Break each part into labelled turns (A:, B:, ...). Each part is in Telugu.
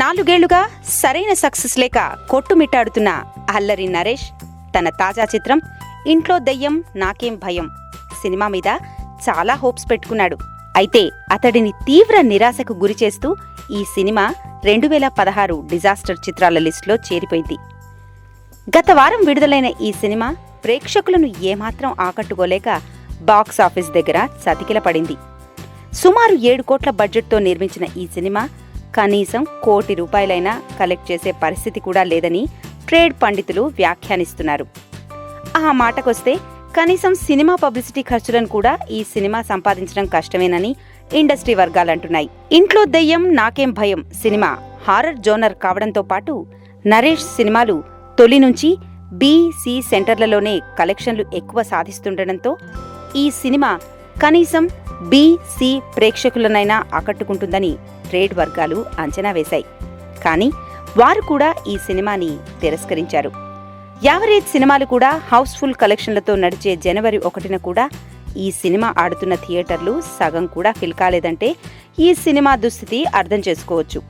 A: 4 ఏళ్లుగా సరైన సక్సెస్ లేక కొట్టుమిట్టాడుతున్న అల్లరి నరేష్ తన తాజా చిత్రం ఇంట్లో దెయ్యం నాకేం భయం సినిమా మీద చాలా హోప్స్ పెట్టుకున్నాడు. అయితే అతడిని తీవ్ర నిరాశకు గురిచేస్తూ ఈ సినిమా 2016 డిజాస్టర్ చిత్రాల లిస్టులో చేరిపోయింది. గత వారం విడుదలైన ఈ సినిమా ప్రేక్షకులను ఏమాత్రం ఆకట్టుకోలేక బాక్సాఫీస్ దగ్గర చతికిలపడింది. సుమారు 7 కోట్ల బడ్జెట్తో నిర్మించిన ఈ సినిమా కనీసం ₹1 కోటి కలెక్ట్ చేసే పరిస్థితి కూడా లేదని ట్రేడ్ పండితులు వ్యాఖ్యానిస్తున్నారు. ఆ మాటకొస్తే కనీసం సినిమా పబ్లిసిటీ ఖర్చులను కూడా ఈ సినిమా సంపాదించడం కష్టమేనని ఇండస్ట్రీ వర్గాలంటున్నాయి. ఇంట్లో దెయ్యం నాకేం భయం సినిమా హారర్ జోనర్ కావడంతో పాటు నరేష్ సినిమాలు తొలి నుంచి బి-సి సెంటర్లలోనే కలెక్షన్లు ఎక్కువ సాధిస్తుండటంతో ఈ సినిమా కనీసం బి-సి ప్రేక్షకులనైనా ఆకట్టుకుంటుందని ట్రేడ్ వర్గాలు అంచనా వేశాయి. కానీ వారు కూడా ఈ సినిమాని తిరస్కరించారు. యావరేజ్ సినిమాలు కూడా హౌస్ఫుల్ కలెక్షన్లతో నడిచే జనవరి 1న కూడా ఈ సినిమా ఆడుతున్న థియేటర్లు సగం కూడా ఫిల్ కాలేదంటే ఈ సినిమా దుస్థితి అర్థం చేసుకోవచ్చు.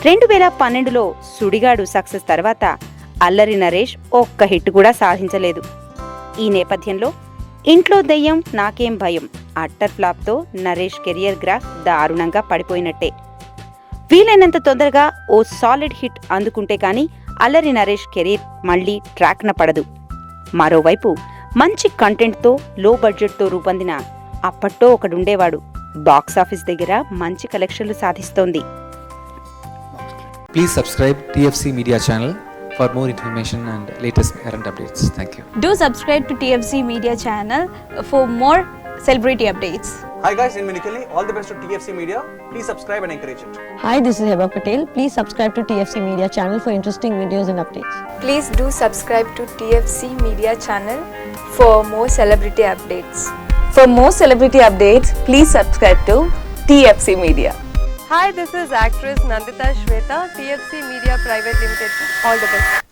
A: 2012లో సుడిగాడు సక్సెస్ తర్వాత అల్లరి నరేష్ ఒక్క హిట్ కూడా సాధించలేదు. ఈ నేపథ్యంలో ఇంట్లో దెయ్యం నాకేం భయం అట్టర్ ఫ్లాప్తో నరేష్ కెరియర్ గ్రాఫ్ దారుణంగా పడిపోయినట్టే. వీలైనంత తొందరగా ఓ సాలిడ్ హిట్ అందుకుంటే కానీ అల్లరి నరేష్ కెరీర్ మళ్లీ ట్రాక్న పడదు. మరోవైపు మంచి కంటెంట్తో లో బడ్జెట్తో రూపొందిన అప్పట్లో ఒకడుండేవాడు బాక్సాఫీస్ దగ్గర మంచి కలెక్షన్లు సాధిస్తోంది.
B: Please subscribe TFC Media channel for more information and latest current updates. Thank you.
C: Do subscribe to TFC Media channel for more celebrity updates.
D: Hi guys, in Minikali, all the best to TFC Media. Please subscribe and encourage it.
E: Hi, this is Heba Patel. Please subscribe to TFC Media channel for interesting videos and updates.
F: Please do subscribe to TFC Media channel for more celebrity updates.
G: For more celebrity updates, please subscribe to TFC Media.
H: Hi, this is actress Nandita Shweta, TFC Media Private Limited. All the best.